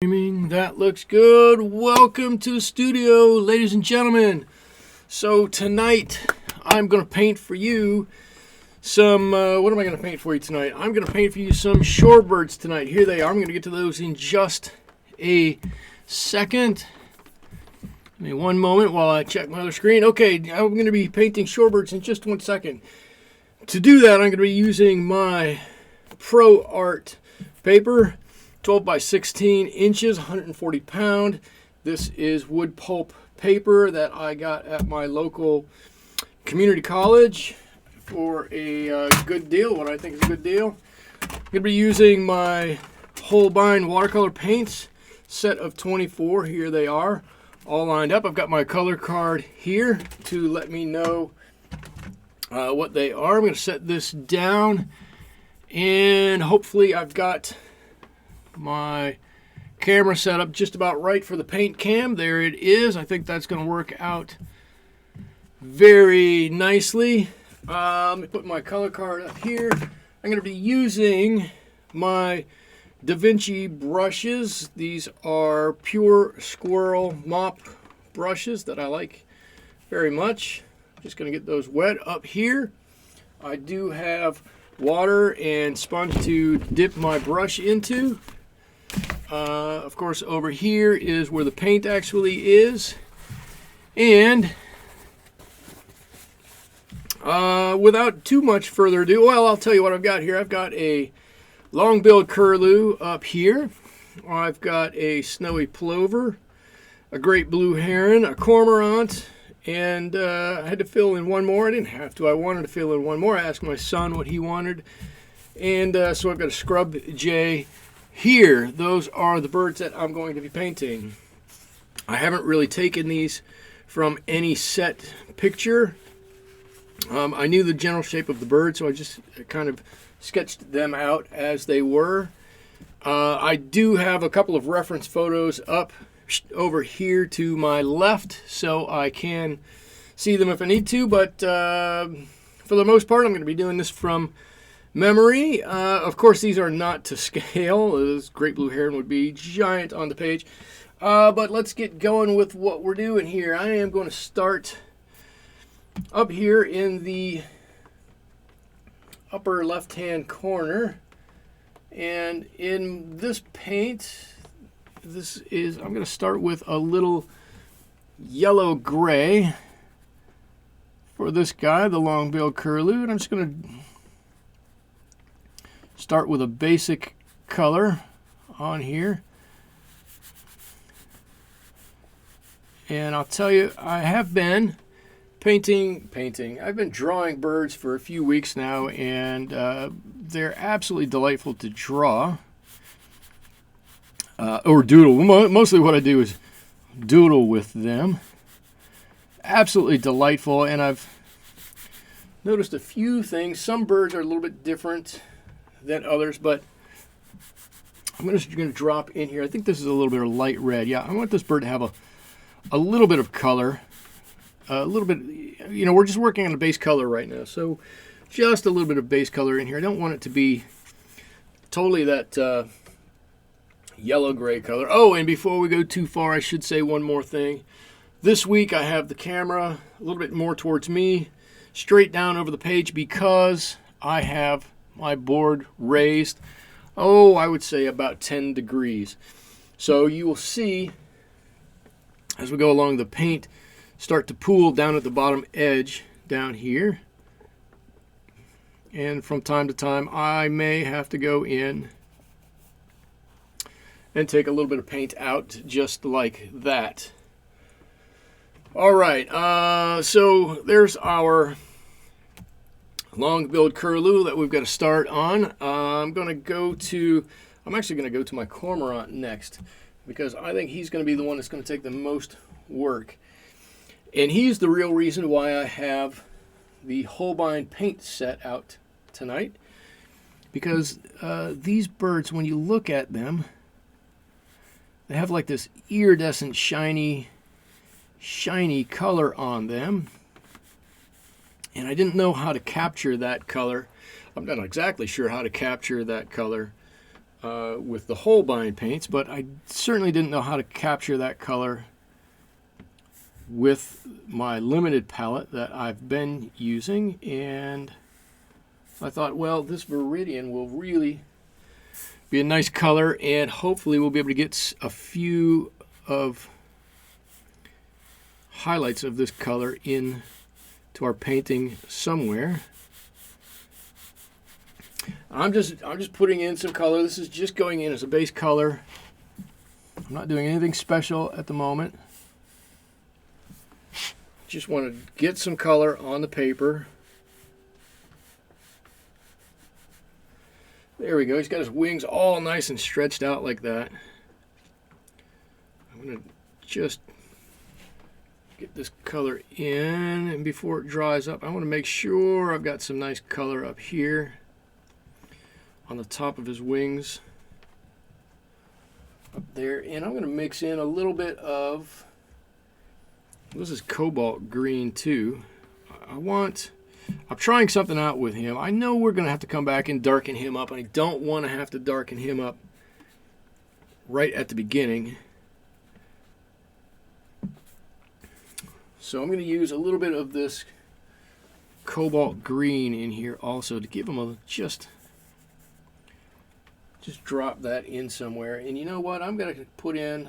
That looks good. Welcome to the studio, ladies and gentlemen. So tonight I'm going to paint for you some, what am I going to paint for you tonight? I'm going to paint for you some shorebirds tonight. Here they are. I'm going to get to those in just a second. Give me one moment while I check my other screen. Okay, I'm going to be painting shorebirds in just 1 second. To do that, I'm going to be using my Pro Art paper. 12 by 16 inches, 140 pound. This is wood pulp paper that I got at my local community college for a good deal, what I think is a good deal. I'm going to be using my Holbein watercolor paints, set of 24. Here they are, all lined up. I've got my color card here to let me know what they are. I'm going to set this down, and hopefully I've got my camera set up just about right for the paint cam. There it is. I think that's going to work out very nicely. Let me put my color card up here. I'm going to be using my Vinci brushes. These are pure squirrel mop brushes that I like very much. Just going to get those wet up here. I do have water and sponge to dip my brush into. Of course, over here is where the paint actually is. And without too much further ado, well, I'll tell you what I've got here. I've got a long-billed curlew up here. I've got a snowy plover, a great blue heron, a cormorant, and I had to fill in one more. I didn't have to. I wanted to fill in one more. I asked my son what he wanted. And so I've got a scrub jay here. Those are the birds that I'm going to be painting. I haven't really taken these from any set picture. I knew the general shape of the bird, so I just kind of sketched them out as they were. I do have a couple of reference photos up over here to my left, so I can see them if I need to, but for the most part, I'm going to be doing this from memory. Of course, these are not to scale. This great blue heron would be giant on the page. But let's get going with what we're doing here. I am going to start up here in the upper left-hand corner. And in this paint, I'm going to start with a little yellow gray for this guy, the long-billed curlew. And I'm just going to start with a basic color on here. And I'll tell you, I have been painting. I've been drawing birds for a few weeks now, and they're absolutely delightful to draw. Or doodle. Mostly what I do is doodle with them. Absolutely delightful, and I've noticed a few things. Some birds are a little bit different than others, but I'm just going to drop in here. I think this is a little bit of light red. Yeah, I want this bird to have a little bit of color. A little bit, you know, we're just working on a base color right now, so just a little bit of base color in here. I don't want it to be totally that yellow-gray color. Oh, and before we go too far, I should say one more thing. This week I have the camera a little bit more towards me, straight down over the page, because I have my board raised, I would say about 10 degrees. So you will see, as we go along, the paint start to pool down at the bottom edge down here. And from time to time, I may have to go in and take a little bit of paint out just like that. All right, so there's our long-billed curlew that we've got to start on. I'm actually going to go to my cormorant next, because I think he's going to be the one that's going to take the most work. And he's the real reason why I have the Holbein paint set out tonight, because these birds, when you look at them, they have like this iridescent, shiny color on them. And I didn't know how to capture that color. I'm not exactly sure how to capture that color with the Holbein paints, but I certainly didn't know how to capture that color with my limited palette that I've been using, and I thought, well, this Viridian will really be a nice color, and hopefully we'll be able to get a few of highlights of this color in to our painting somewhere. I'm just putting in some color. This is just going in as a base color. I'm not doing anything special at the moment. Just want to get some color on the paper. There we go. He's got his wings all nice and stretched out like that. I'm going to just get this color in, and before it dries up, I want to make sure I've got some nice color up here on the top of his wings. Up there. And I'm going to mix in a little bit of, this is cobalt green too. I'm trying something out with him. I know we're going to have to come back and darken him up, and I don't want to have to darken him up right at the beginning. So I'm going to use a little bit of this cobalt green in here also to give him a just drop that in somewhere. And you know what? I'm going to put in,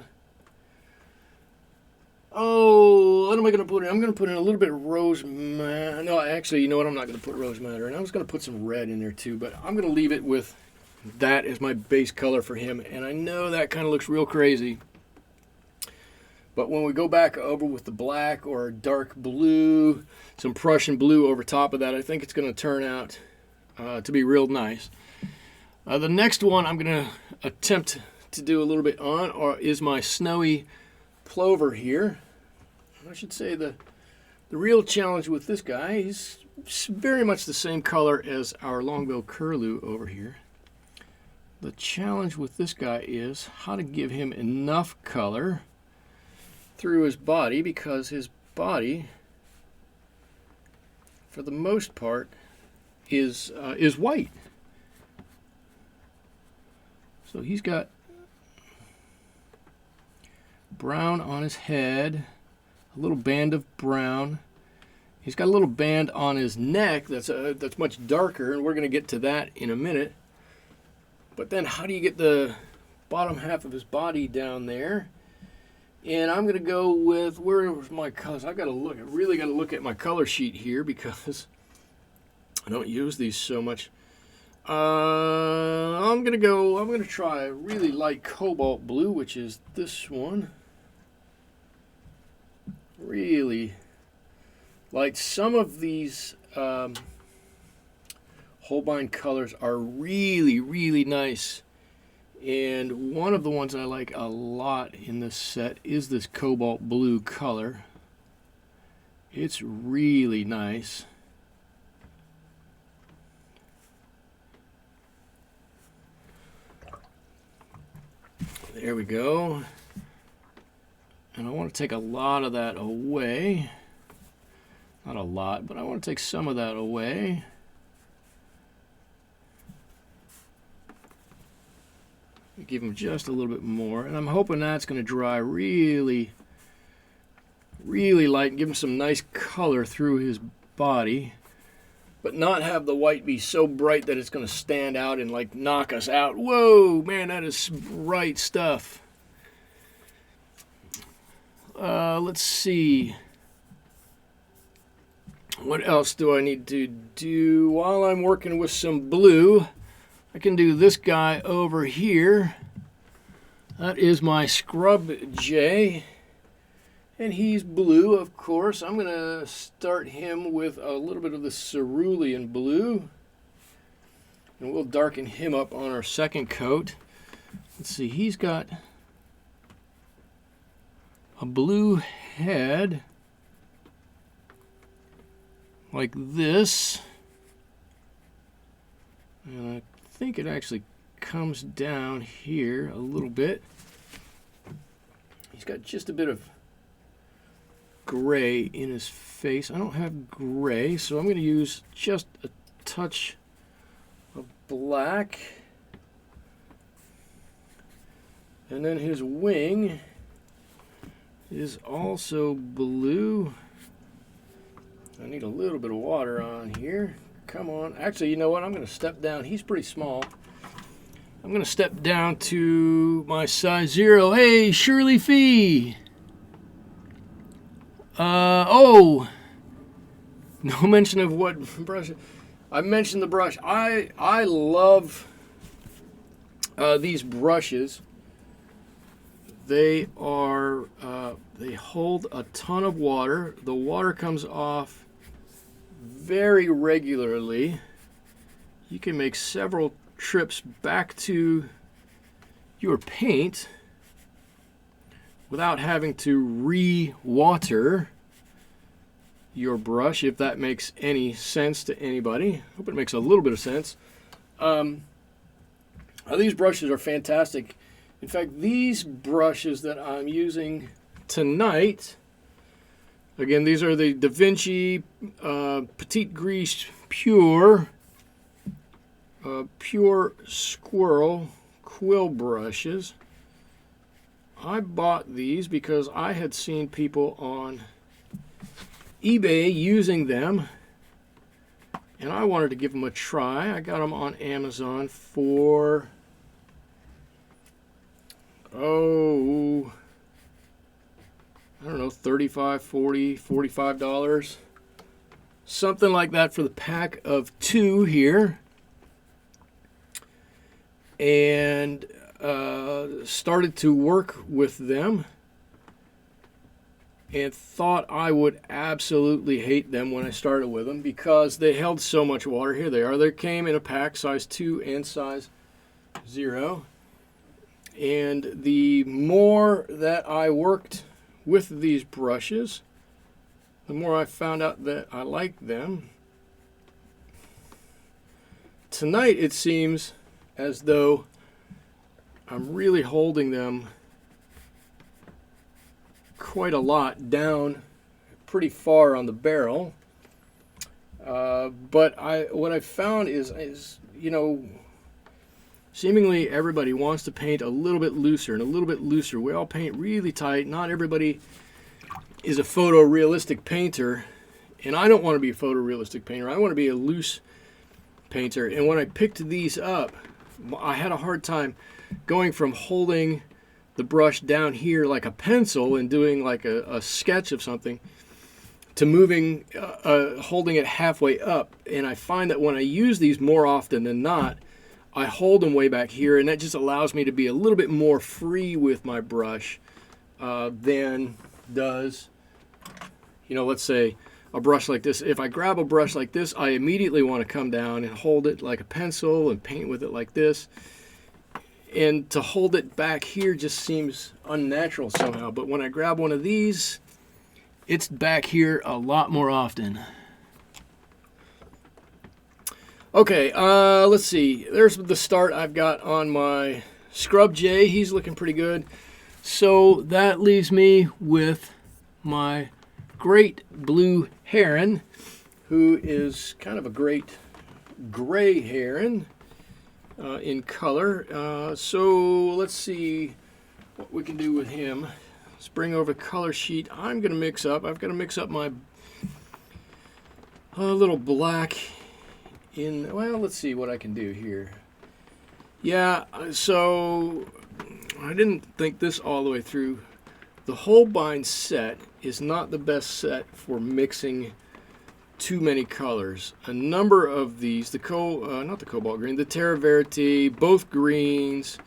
what am I going to put in? I'm going to put in a little bit of rose madder. No, actually, you know what? I'm not going to put rose madder. And I was going to put some red in there too, but I'm going to leave it with that as my base color for him. And I know that kind of looks real crazy, but when we go back over with the black or dark blue, some Prussian blue over top of that, I think it's going to turn out to be real nice. The next one I'm going to attempt to do a little bit on is my snowy plover here. I should say the real challenge with this guy is very much the same color as our longbill curlew over here. The challenge with this guy is how to give him enough color through his body, because his body, for the most part, is white. So he's got brown on his head, a little band of brown. He's got a little band on his neck that's much darker, and we're going to get to that in a minute. But then how do you get the bottom half of his body down there? And I'm going to go with, where's my colors? I really got to look at my color sheet here because I don't use these so much. I'm going to try a really light cobalt blue, which is this one. Really light. Some of these Holbein colors are really, really nice. And one of the ones I like a lot in this set is this cobalt blue color. It's really nice. There we go. And I want to take a lot of that away. Not a lot, but I want to take some of that away. Give him just a little bit more. And I'm hoping that's going to dry really, really light and give him some nice color through his body, but not have the white be so bright that it's going to stand out and like knock us out. Whoa, man, that is bright stuff. Let's see. What else do I need to do while I'm working with some blue? I can do this guy over here. That is my scrub jay. And he's blue, of course. I'm going to start him with a little bit of the cerulean blue. And we'll darken him up on our second coat. Let's see, he's got a blue head like this. And I think it actually comes down here a little bit. He's got just a bit of gray in his face. I don't have gray, so I'm going to use just a touch of black And then his wing is also blue. I need a little bit of water on here. Come on. Actually, you know what? I'm going to step down. He's pretty small. I'm going to step down to my size 0. Hey, Shirley Fee. Oh. No mention of what brush. I mentioned the brush. I love these brushes. They are, they hold a ton of water. The water comes off very regularly. You can make several trips back to your paint without having to re-water your brush, if that makes any sense to anybody. I hope it makes a little bit of sense. These brushes are fantastic. In fact, these brushes that I'm using tonight, again, these are the Vinci Petite Gris Pure Squirrel quill brushes. I bought these because I had seen people on eBay using them, and I wanted to give them a try. I got them on Amazon for, oh, I don't know, $35, $40, $45. Something like that for the pack of 2 here. And started to work with them and thought I would absolutely hate them when I started with them because they held so much water. Here they are. They came in a pack, size 2 and size 0. And the more that I worked with these brushes, the more I found out that I liked them. Tonight it seems as though I'm really holding them quite a lot down pretty far on the barrel. But what I found is, you know, seemingly everybody wants to paint a little bit looser and a little bit looser. We all paint really tight. Not everybody is a photorealistic painter, and I don't want to be a photorealistic painter. I want to be a loose painter. And when I picked these up, I had a hard time going from holding the brush down here like a pencil and doing like a sketch of something to moving, holding it halfway up. And I find that when I use these more often than not, I hold them way back here, and that just allows me to be a little bit more free with my brush than does, you know, let's say a brush like this. If I grab a brush like this, I immediately want to come down and hold it like a pencil and paint with it like this. And to hold it back here just seems unnatural somehow. But when I grab one of these, it's back here a lot more often. Okay, let's see. There's the start I've got on my Scrub Jay. He's looking pretty good. So that leaves me with my great blue heron, who is kind of a great gray heron in color. So let's see what we can do with him. Let's bring over a color sheet. I'm going to mix up. I've got to mix up my little black in. Well, let's see what I can do here. Yeah, so I didn't think this all the way through. The Holbein set is not the best set for mixing too many colors. A number of these, not the cobalt green, the Terra Verite, both greens,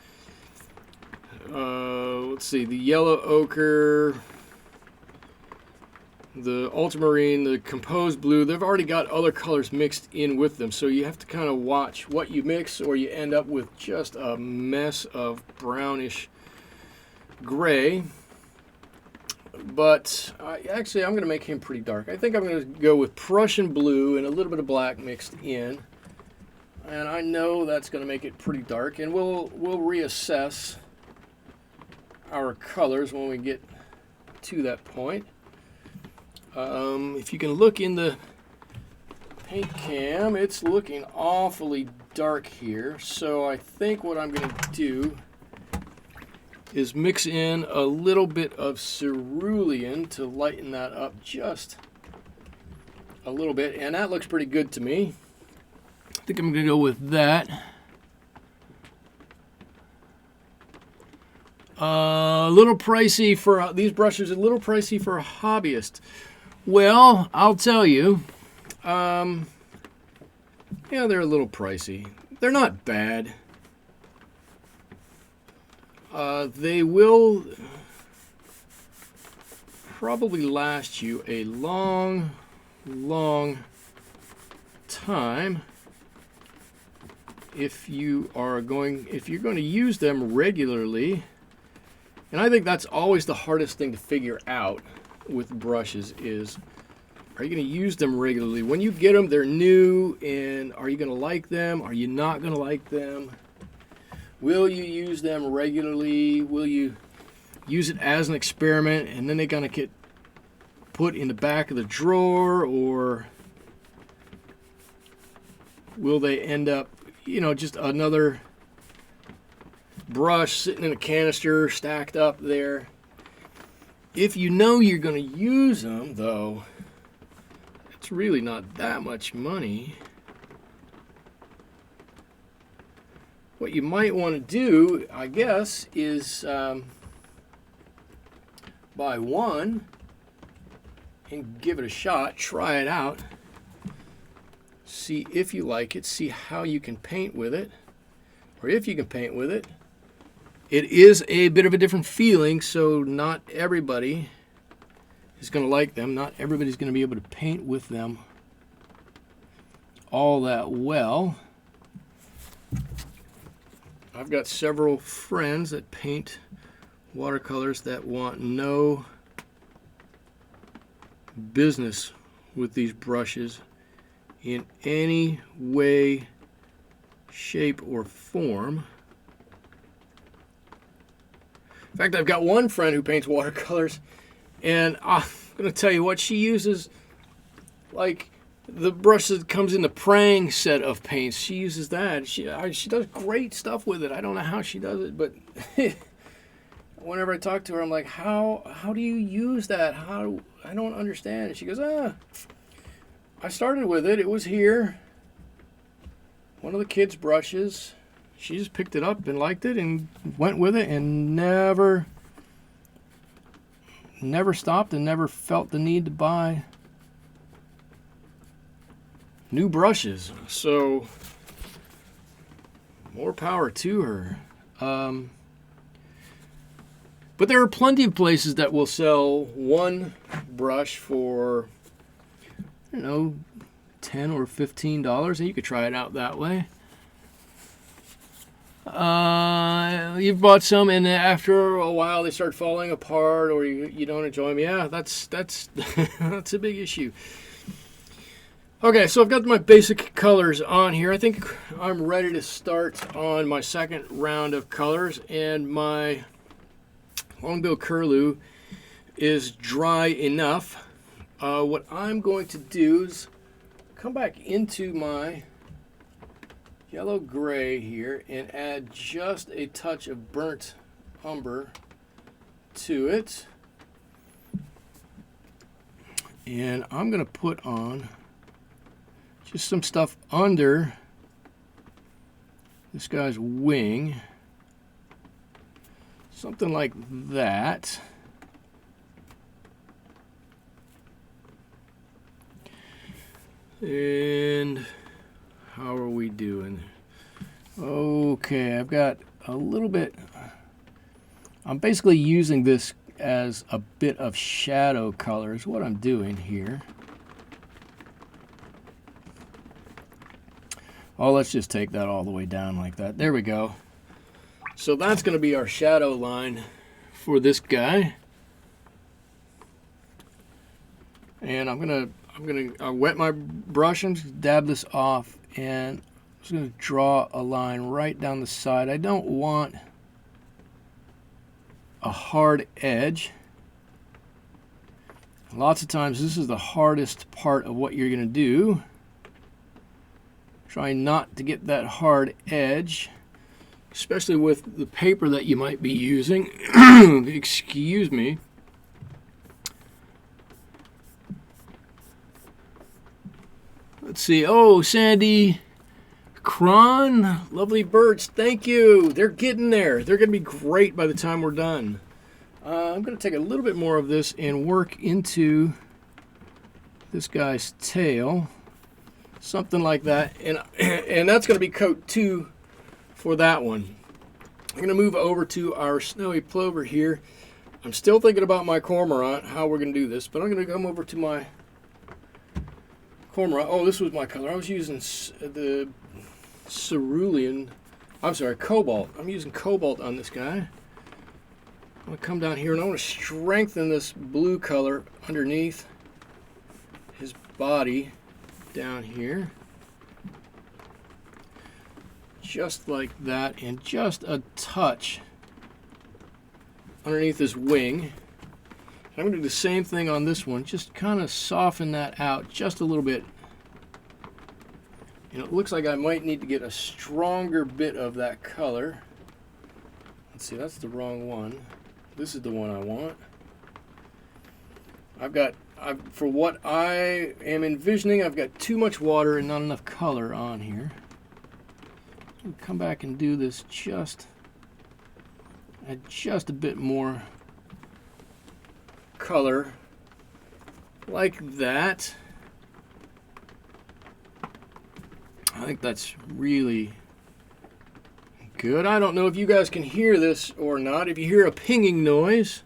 let's see, the yellow ochre, the ultramarine, the composed blue, they've already got other colors mixed in with them, so you have to kind of watch what you mix or you end up with just a mess of brownish gray. But actually, I'm going to make him pretty dark. I think I'm going to go with Prussian blue and a little bit of black mixed in. And I know that's going to make it pretty dark. And we'll reassess our colors when we get to that point. If you can look in the paint cam, it's looking awfully dark here. So I think what I'm going to do is mix in a little bit of cerulean to lighten that up just a little bit, and that looks pretty good to me. I think I'm going to go with that. A little pricey for these brushes, a little pricey for a hobbyist. Well, I'll tell you, yeah, they're a little pricey. They're not bad. They will probably last you a long time if you're going to use them regularly. And I think that's always the hardest thing to figure out with brushes is, are you going to use them regularly? When you get them, they're new, and are you going to like them? Are you not going to like them? Will you use them regularly? Will you use it as an experiment, and then they're going to get put in the back of the drawer, or will they end up, just another brush sitting in a canister stacked up there? If you know you're going to use them, though, it's really not that much money. What you might want to do, I guess, is buy one and give it a shot, try it out, see if you like it, see how you can paint with it, or if you can paint with it. It is a bit of a different feeling, so not everybody is going to like them. Not everybody's going to be able to paint with them all that well. I've got several friends that paint watercolors that want no business with these brushes in any way, shape, or form. In fact, I've got one friend who paints watercolors, and I'm going to tell you what she uses, like the brush that comes in the praying set of paints. She uses that. She does great stuff with it. I don't know how she does it, but whenever I talk to her, I'm like, how do you use that? I don't understand. And she goes, I started with it. It was here. One of the kids' brushes. She just picked it up and liked it and went with it and never stopped and never felt the need to buy new brushes. So more power to her. But there are plenty of places that will sell one brush for, $10 or $15, and you could try it out that way. You've bought some, and after a while they start falling apart, or you don't enjoy them. Yeah, that's that's a big issue. Okay, so I've got my basic colors on here. I think I'm ready to start on my second round of colors, and my Longbill Curlew is dry enough. What I'm going to do is come back into my yellow gray here and add just a touch of burnt umber to it. And I'm going to put on just some stuff under this guy's wing. Something like that. And how are we doing? Okay, I've got a little bit. I'm basically using this as a bit of shadow color is what I'm doing here. Oh, let's just take that all the way down like that. There we go. So that's going to be our shadow line for this guy. And I'm gonna wet my brush and just dab this off, and I'm just gonna draw a line right down the side. I don't want a hard edge. Lots of times this is the hardest part of what you're gonna do. Try not to get that hard edge. especially with the paper that you might be using. Excuse me. Let's see. Oh, Sandy Cron, lovely birds. Thank you. They're getting there. They're going to be great by the time we're done. I'm going to take a little bit more of this and work into this guy's tail. Something like that. And that's going to be coat 2 for that one. I'm going to move over to our snowy plover here. I'm still thinking about my cormorant, how we're going to do this, but I'm going to come over to my cormorant. Oh, this was my color. I was using the cerulean. I'm sorry, cobalt. I'm using cobalt on this guy. I'm going to come down here and I want to strengthen this blue color underneath his body down here. Just like that, and just a touch underneath his wing. I'm going to do the same thing on this one, just kind of soften that out just a little bit. And it looks like I might need to get a stronger bit of that color. Let's see, that's the wrong one. This is the one I want. For what I am envisioning, I've got too much water and not enough color on here. I'll come back and do this add just a bit more color like that. I think that's really good. I don't know if you guys can hear this or not. If you hear a pinging noise,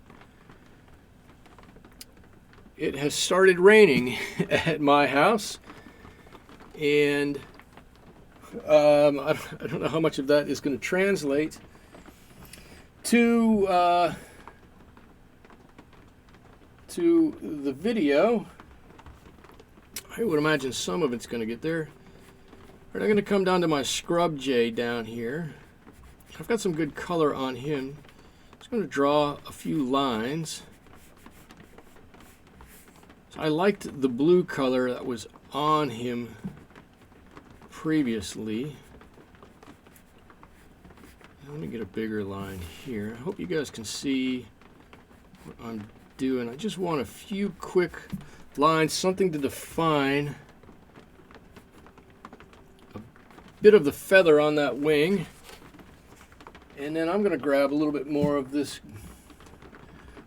it has started raining at my house, and I don't know how much of that is going to translate to the video. I would imagine some of it's going to get there. But I'm going to come down to my scrub jay down here. I've got some good color on him. I'm just going to draw a few lines. So I liked the blue color that was on him previously. Let me get a bigger line here. I hope you guys can see what I'm doing. I just want a few quick lines, something to define a bit of the feather on that wing. And then I'm going to grab a little bit more of this.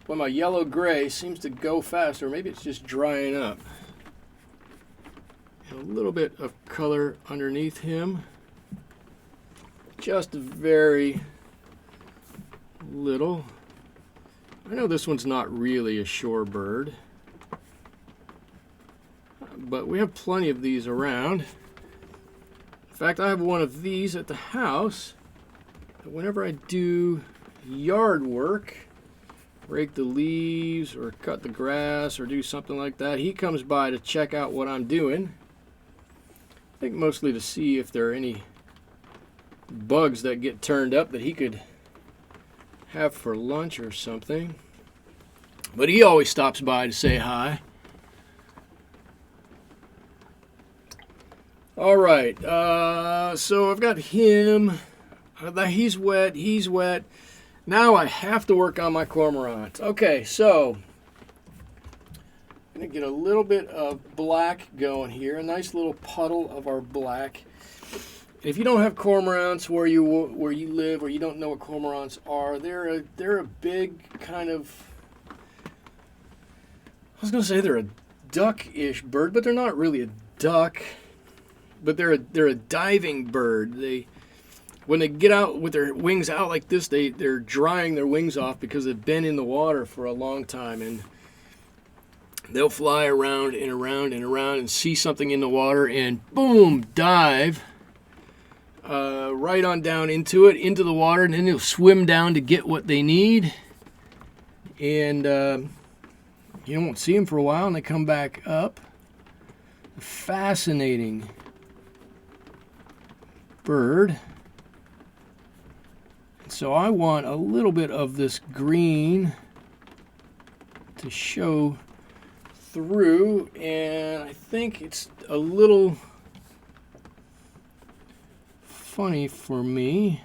Well, my yellow gray seems to go faster. Maybe it's just drying up. And a little bit of color underneath him. Just very little. I know this one's not really a shorebird, but we have plenty of these around. In fact, I have one of these at the house. Whenever I do yard work, rake the leaves or cut the grass or do something like that, he comes by to check out what I'm doing. I think mostly to see if there are any bugs that get turned up that he could have for lunch or something. But he always stops by to say hi. All right, so I've got him. He's wet, he's wet. Now I have to work on my cormorant. Okay, so I'm going to get a little bit of black going here, a nice little puddle of our black. If you don't have cormorants where you live, or you don't know what cormorants are, they're a big kind of, I was going to say they're a duck-ish bird, but they're not really a duck. But they're a diving bird. When they get out with their wings out like this, they're drying their wings off because they've been in the water for a long time, and they'll fly around and around and around and see something in the water and boom, dive right on down into the water, and then they'll swim down to get what they need, and you won't see them for a while, and they come back up. Fascinating bird. So I want a little bit of this green to show through, and I think it's a little funny for me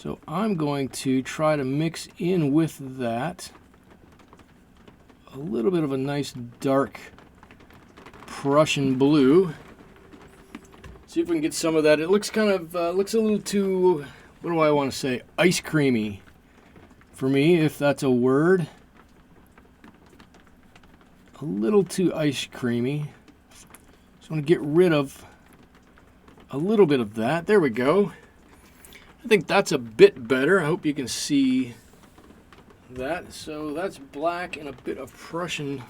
So I'm going to try to mix in with that a little bit of a nice dark Prussian blue. See if we can get some of that. It looks kind of, looks a little too, what do I want to say, ice creamy for me, if that's a word. A little too ice creamy. So I want to get rid of a little bit of that. There we go. I think that's a bit better. I hope you can see that. So that's black and a bit of Prussian.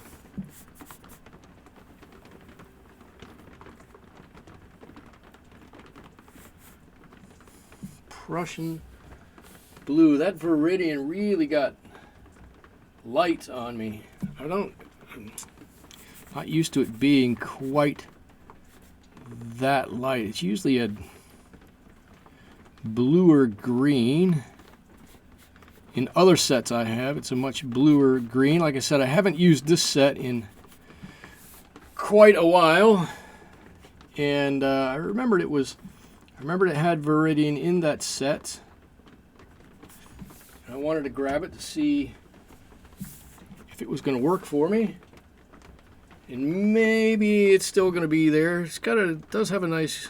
Prussian blue. That Viridian really got light on me. I'm not used to it being quite that light. It's usually a bluer green. In other sets I have, it's a much bluer green. Like I said, I haven't used this set in quite a while, and I remembered it had Viridian in that set. I wanted to grab it to see if it was going to work for me, and maybe it's still going to be there. It does have a nice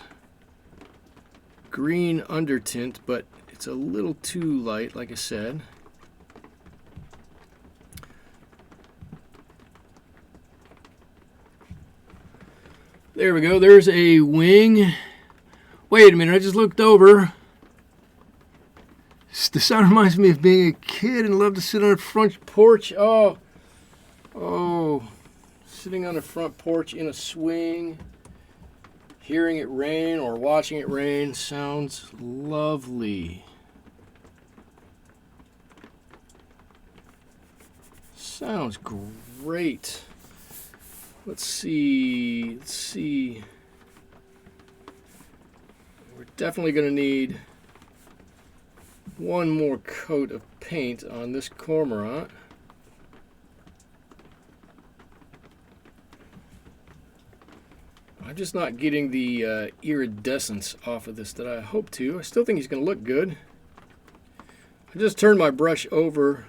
green undertint, but it's a little too light, like I said. There we go. There's a wing. Wait a minute, I just looked over. The sound reminds me of being a kid and loved to sit on a front porch. Oh, sitting on a front porch in a swing, hearing it rain or watching it rain sounds lovely. Sounds great. Let's see. We're definitely going to need one more coat of paint on this cormorant. I'm just not getting the iridescence off of this that I hope to. I still think he's going to look good. I just turned my brush over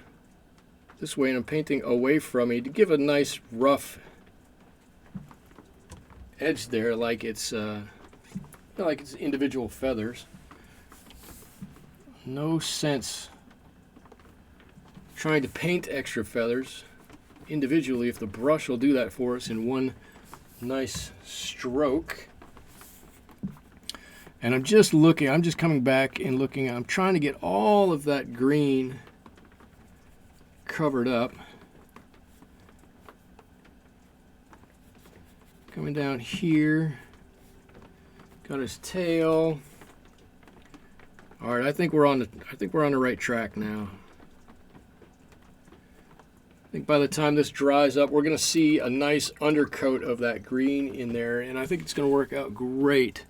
this way and I'm painting away from me to give a nice rough edge there, like it's individual feathers. No sense trying to paint extra feathers individually if the brush will do that for us in one nice stroke. And I'm just coming back and looking. I'm trying to get all of that green covered up. Coming down here, got his tail. All right, I think we're on the right track now. I think by the time this dries up, we're going to see a nice undercoat of that green in there, and I think it's going to work out great.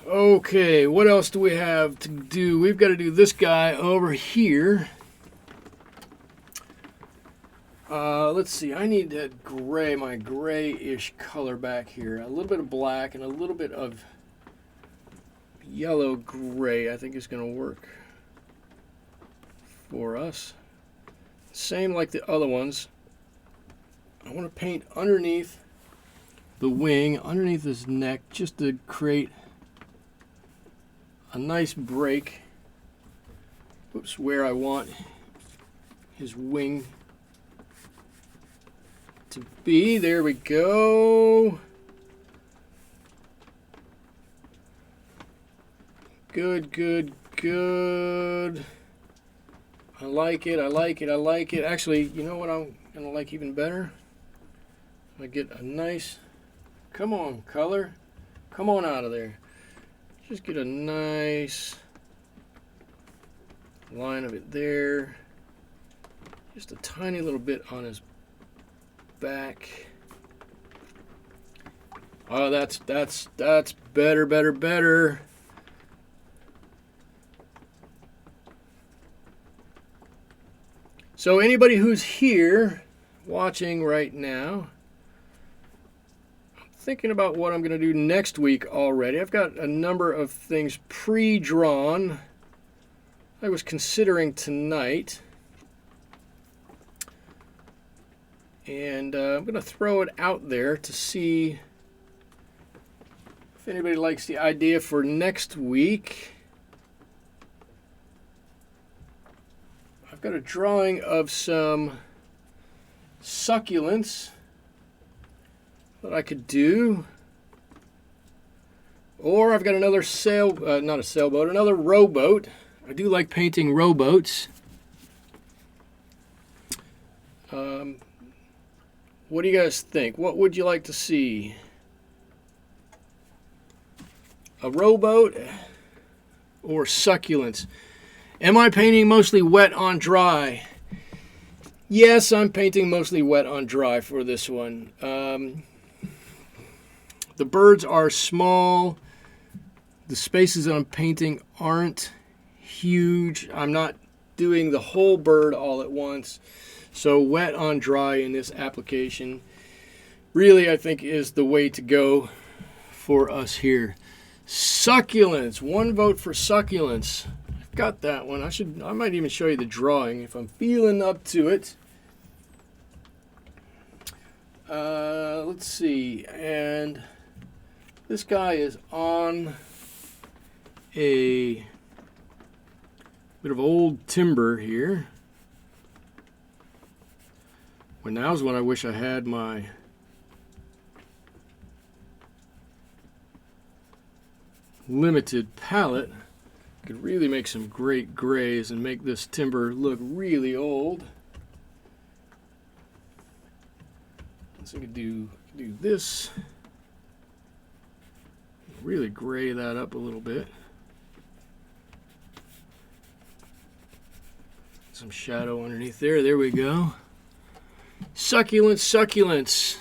Okay, what else do we have to do? We've got to do this guy over here. Let's see, I need that gray, my grayish color back here. A little bit of black and a little bit of yellow gray I think is going to work for us. Same like the other ones. I want to paint underneath the wing, underneath his neck, just to create a nice break. Oops, where I want his wing to be. There we go. Good, good, good. I like it, I like it, I like it. Actually, you know what I'm going to like even better? I'm going to get a nice, come on, color. Come on out of there. Just get a nice line of it there. Just a tiny little bit on his back. Oh, that's better, better, better. So anybody who's here watching right now, I'm thinking about what I'm going to do next week already. I've got a number of things pre-drawn. I was considering tonight. And I'm going to throw it out there to see if anybody likes the idea for next week. I've got a drawing of some succulents that I could do. Or I've got another not a sailboat, another rowboat. I do like painting rowboats. What do you guys think? What would you like to see? A rowboat or succulents? Am I painting mostly wet on dry? Yes, I'm painting mostly wet on dry for this one. The birds are small. The spaces that I'm painting aren't huge. I'm not doing the whole bird all at once. So wet on dry in this application really, I think, is the way to go for us here. Succulents. 1 vote for succulents. I've got that one. I might even show you the drawing if I'm feeling up to it. Let's see. And this guy is on a bit of old timber here. Well, now's when I wish I had my limited palette. Could really make some great grays and make this timber look really old. So I could do this. Really gray that up a little bit. Some shadow underneath there. There we go. Succulents, succulents.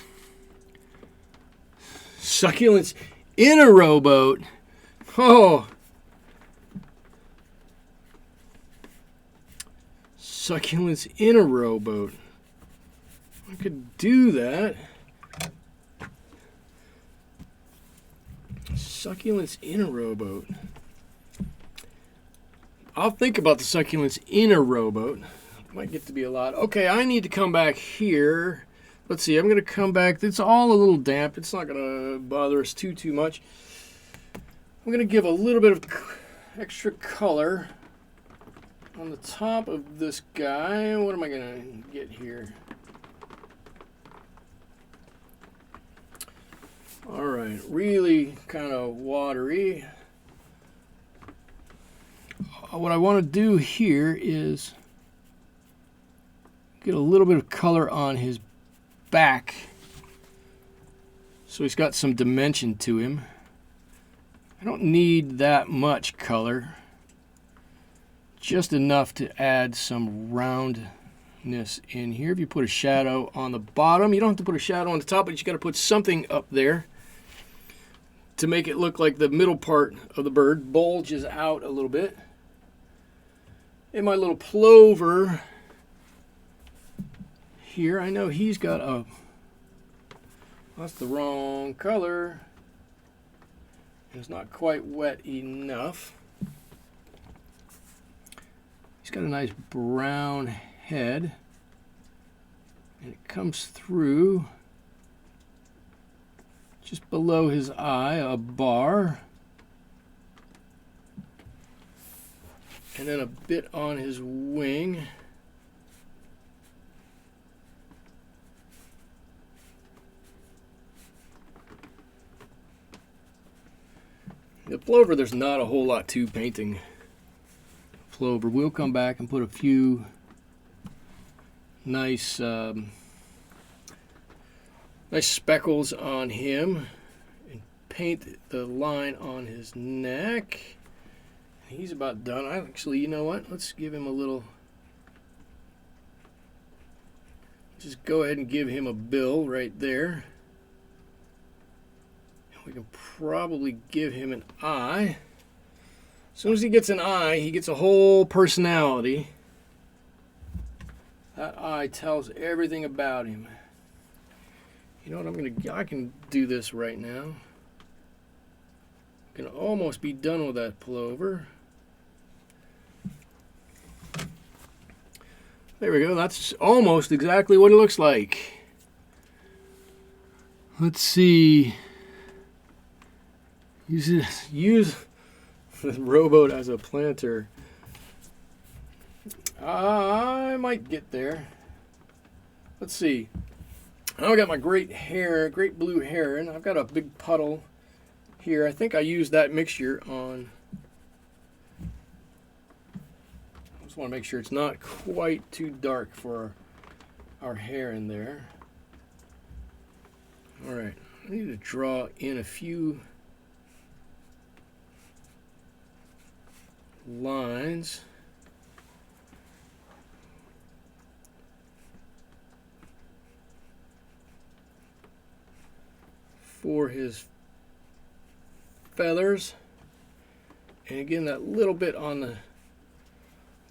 Succulents in a rowboat. Oh. Succulents in a rowboat. I could do that. Succulents in a rowboat. I'll think about the succulents in a rowboat. Might get to be a lot. Okay, I need to come back here. Let's see, I'm going to come back. It's all a little damp. It's not going to bother us too much. I'm going to give a little bit of extra color on the top of this guy. What am I going to get here? All right, really kind of watery. What I want to do here is get a little bit of color on his back so he's got some dimension to him. I don't need that much color, just enough to add some roundness in here. If you put a shadow on the bottom, you don't have to put a shadow on the top, but you got to put something up there to make it look like the middle part of the bird bulges out a little bit. And my little plover here, I know he's got a, that's the wrong color. It's not quite wet enough. He's got a nice brown head, and it comes through just below his eye, a bar, and then a bit on his wing. The plover, there's not a whole lot to painting plover. We'll come back and put a few nice nice speckles on him and paint the line on his neck. He's about done. Actually, you know what? Let's give him a little, just go ahead and give him a bill right there. We can probably give him an eye. As soon as he gets an eye, he gets a whole personality. That eye tells everything about him. You know what, I can do this right now. Can almost be done with that plover. There we go. That's almost exactly what it looks like. Let's see. Use the rowboat as a planter. I might get there. Let's see. Now I got my great blue heron. I've got a big puddle here. I think I used that mixture on. I just want to make sure it's not quite too dark for our heron there. All right, I need to draw in a few lines. For his feathers, and again that little bit on the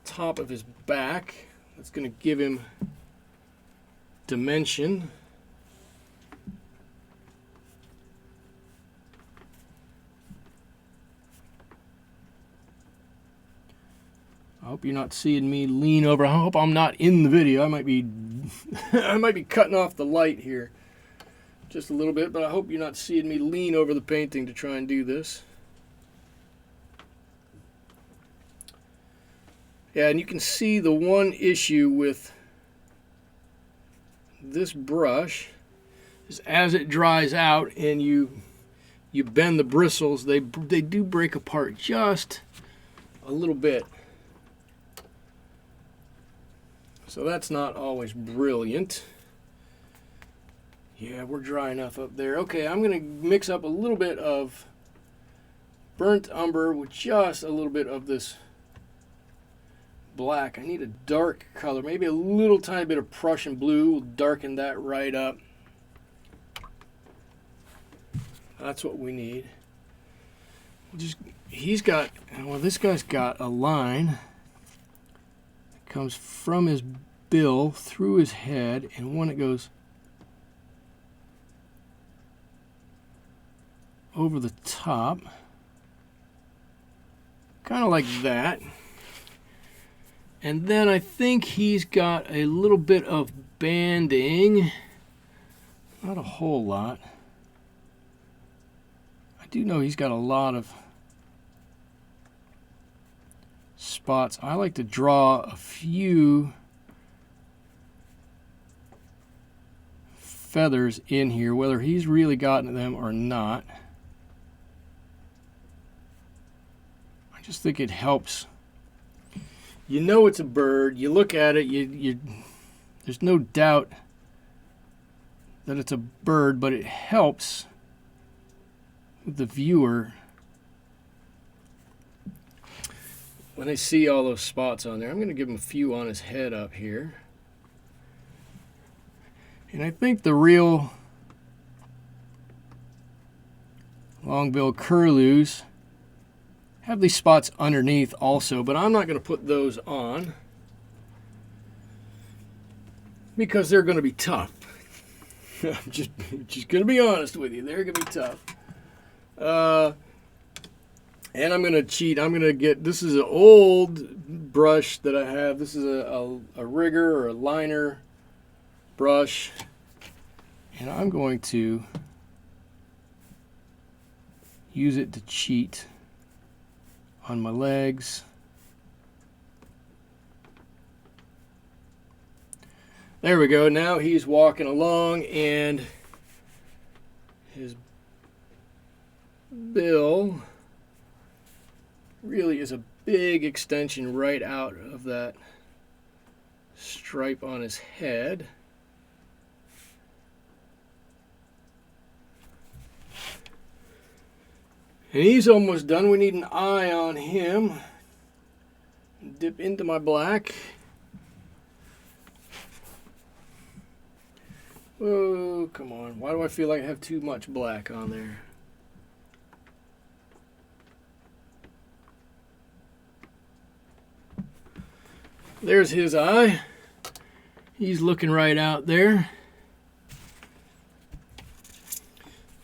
top of his back, that's going to give him dimension. I hope you're not seeing me lean over. I hope I'm not in the video. I might be I might be cutting off the light here just a little bit, but I hope you're not seeing me lean over the painting to try and do this. Yeah, and you can see the one issue with this brush is as it dries out and you bend the bristles, they do break apart just a little bit. So that's not always brilliant. Yeah, we're dry enough up there. Okay, I'm going to mix up a little bit of burnt umber with just a little bit of this black. I need a dark color, maybe a little tiny bit of Prussian blue. We'll darken that right up. That's what we need. This guy's got a line that comes from his bill through his head, and one that goes over the top, kind of like that. And then I think he's got a little bit of banding, not a whole lot. I do know he's got a lot of spots. I like to draw a few feathers in here, whether he's really gotten them or not. I just think it helps. You know it's a bird. You look at it, there's no doubt that it's a bird, but it helps the viewer when they see all those spots on there. I'm going to give him a few on his head up here. And I think the real long-billed curlews have these spots underneath also, but I'm not going to put those on because they're going to be tough. I'm just going to be honest with you. They're going to be tough. And I'm going to cheat. I'm going to get, this is an old brush that I have. This is a rigger or a liner brush. And I'm going to use it to cheat on my legs. There we go. Now he's walking along and his bill really is a big extension right out of that stripe on his head. And he's almost done. We need an eye on him. Dip into my black. Oh, come on. Why do I feel like I have too much black on there? There's his eye. He's looking right out there.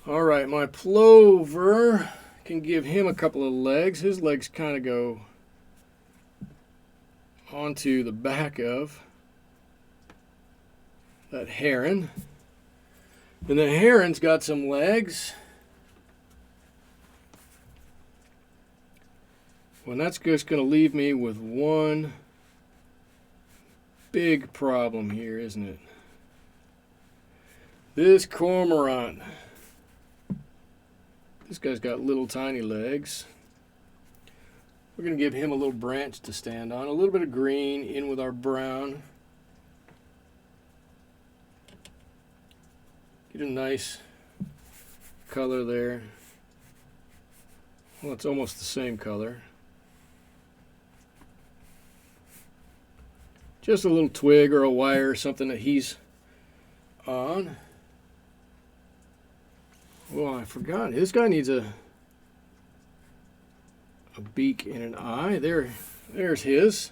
All right, my plover can give him a couple of legs. His legs kind of go onto the back of that heron. And the heron's got some legs. Well, that's just going to leave me with one big problem here, isn't it? This cormorant. This guy's got little tiny legs. We're going to give him a little branch to stand on. A little bit of green in with our brown. Get a nice color there. Well, it's almost the same color. Just a little twig or a wire or something that he's on. Well, I forgot. This guy needs a beak and an eye. There's his.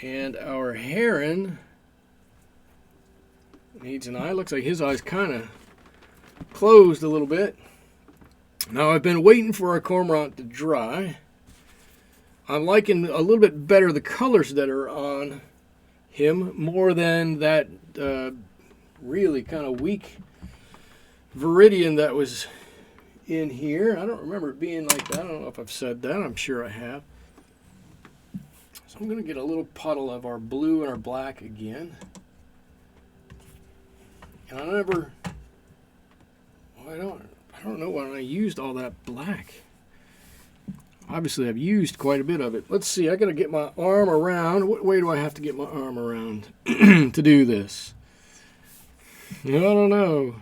And our heron needs an eye. Looks like his eye's kind of closed a little bit. Now, I've been waiting for our cormorant to dry. I'm liking a little bit better the colors that are on him more than that really kind of weak viridian that was in here. I don't remember it being like that. I don't know if I've said that. I'm sure I have. So I'm going to get a little puddle of our blue and our black again. And I don't know when I used all that black. Obviously, I've used quite a bit of it. Let's see. I got to get my arm around. What way do I have to get my arm around to do this? I don't know.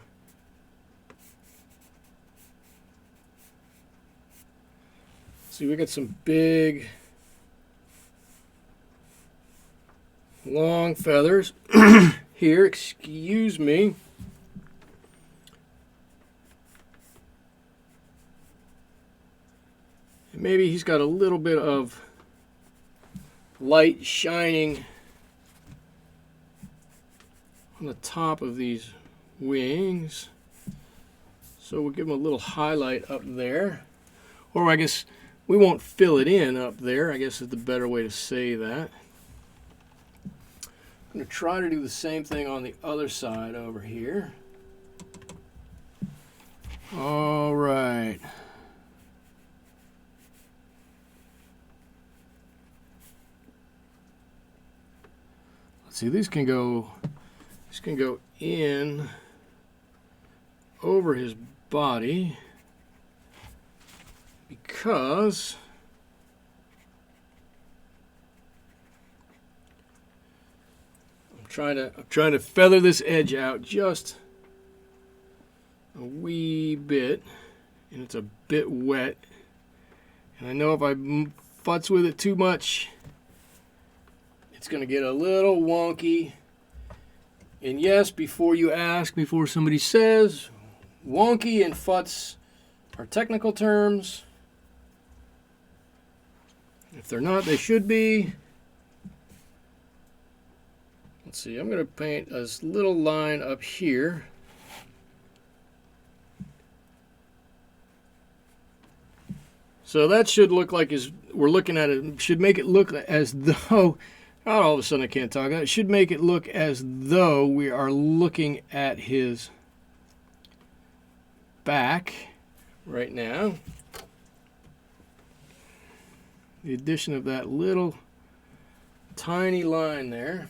See, we got some big, long feathers here. Excuse me. Maybe he's got a little bit of light shining on the top of these wings. So we'll give him a little highlight up there. Or I guess we won't fill it in up there, I guess is the better way to say that. I'm going to try to do the same thing on the other side over here. All right. See, these can go in over his body because I'm trying to feather this edge out just a wee bit, and it's a bit wet. And I know if I futz with it too much, it's going to get a little wonky. And yes, before you ask, before somebody says, wonky and futz are technical terms. If they're not, they should be. Let's see, I'm going to paint a little line up here. So that should look like, as we're looking at it, should make it look as though, oh, all of a sudden I can't talk. It should make it look as though we are looking at his back right now. The addition of that little tiny line there.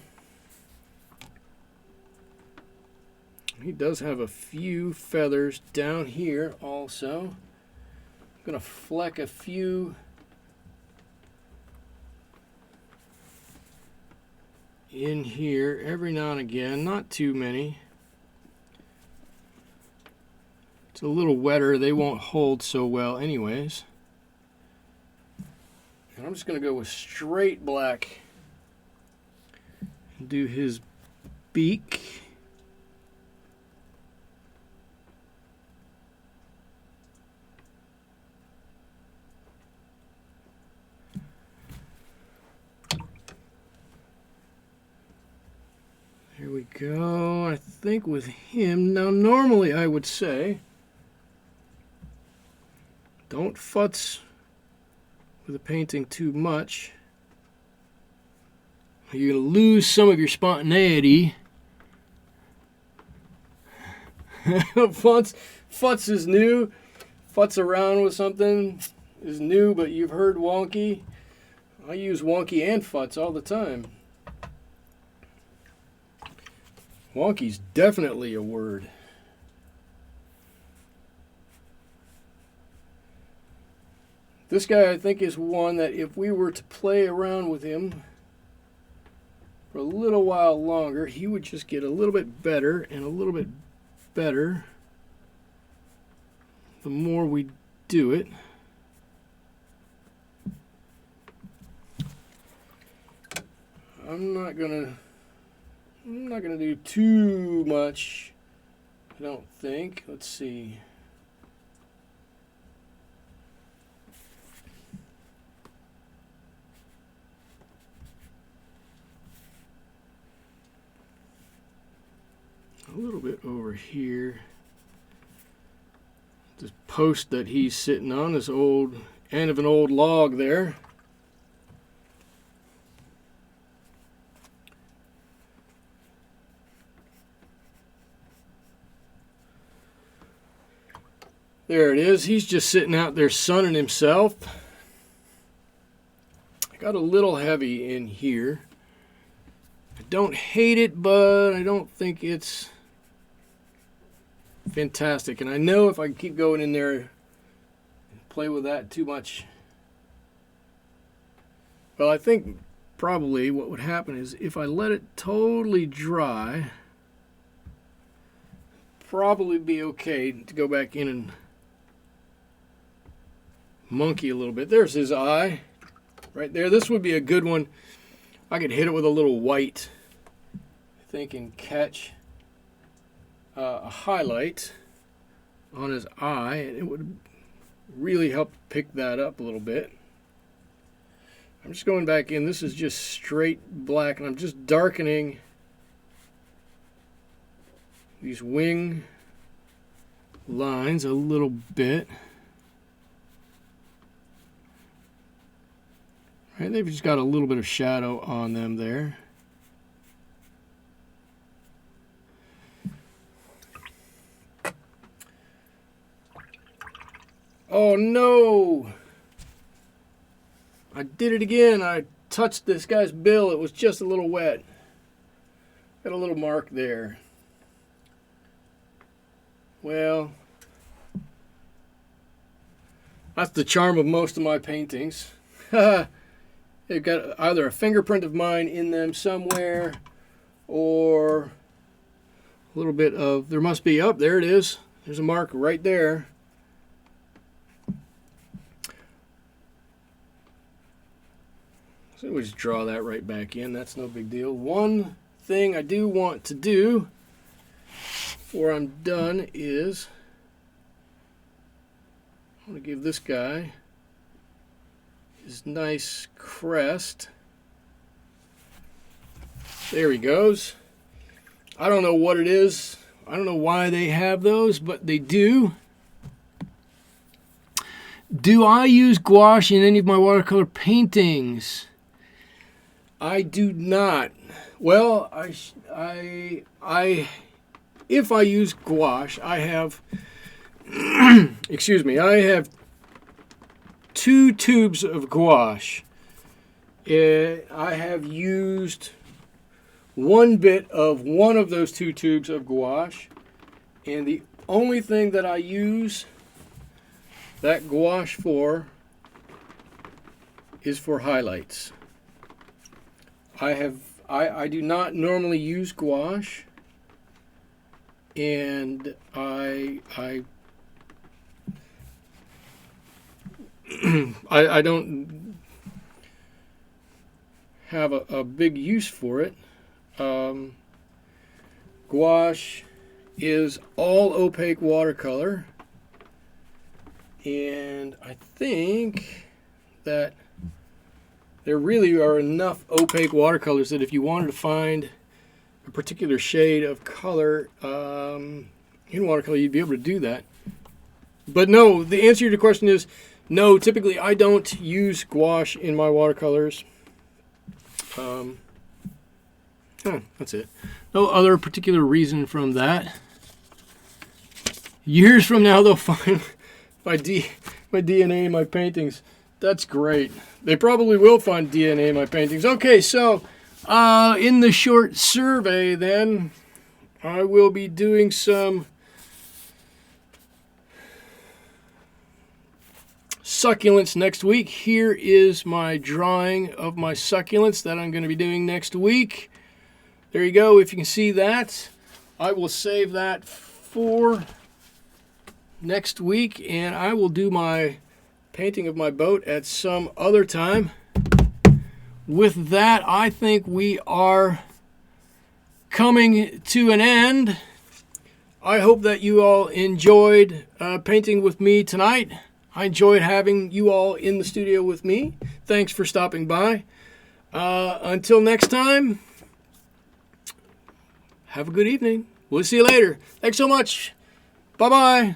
He does have a few feathers down here also. I'm going to fleck a few in here every now and again, not too many. It's a little wetter, they won't hold so well anyways. And I'm just going to go with straight black and do his beak. There we go. I think with him, now normally I would say, don't futz with the painting too much. You're going to lose some of your spontaneity. Futz is new. Futz around with something is new, but you've heard wonky. I use wonky and futz all the time. Wonky's definitely a word. This guy, I think, is one that if we were to play around with him for a little while longer, he would just get a little bit better and a little bit better the more we do it. I'm not gonna do too much, I don't think. Let's see. A little bit over here. This post that he's sitting on, this old end of an old log there. There it is. He's just sitting out there sunning himself. I got a little heavy in here. I don't hate it, but I don't think it's fantastic. And I know if I keep going in there and play with that too much, well, I think probably what would happen is if I let it totally dry, probably be okay to go back in and monkey a little bit. There's his eye right there. This would be a good one. I could hit it with a little white, I think, and catch a highlight on his eye, and it would really help pick that up a little bit. I'm just going back in. This is just straight black, and I'm just darkening these wing lines a little bit. Right, they've just got a little bit of shadow on them there. Oh no! I did it again. I touched this guy's bill. It was just a little wet. Got a little mark there. Well, that's the charm of most of my paintings. They've got either a fingerprint of mine in them somewhere, or a little bit of, there must be, there it is. There's a mark right there. So we just draw that right back in. That's no big deal. One thing I do want to do before I'm done is I want to give this guy his nice crest. There he goes. I don't know what it is. I don't know why they have those, but they do. Do I use gouache in any of my watercolor paintings? I do not. Well, if I use gouache, I have excuse me, I have 2 tubes of gouache. I have used one bit of one of those 2 tubes of gouache, and the only thing that I use that gouache for is for highlights. I do not normally use gouache, and I don't have a big use for it. Gouache is all opaque watercolor, and I think that there really are enough opaque watercolors that if you wanted to find a particular shade of color in watercolor, you'd be able to do that. But no, the answer to your question is no. Typically, I don't use gouache in my watercolors. That's it. No other particular reason from that. Years from now, they'll find my DNA in my paintings. That's great. They probably will find DNA in my paintings. Okay, so in the short survey, then, I will be doing some succulents next week. Here is my drawing of my succulents that I'm going to be doing next week. There you go. If you can see that, I will save that for next week, and I will do my painting of my boat at some other time. With that, I think we are coming to an end. I hope that you all enjoyed painting with me tonight. I enjoyed having you all in the studio with me. Thanks for stopping by. Until next time, have a good evening. We'll see you later. Thanks so much. Bye-bye.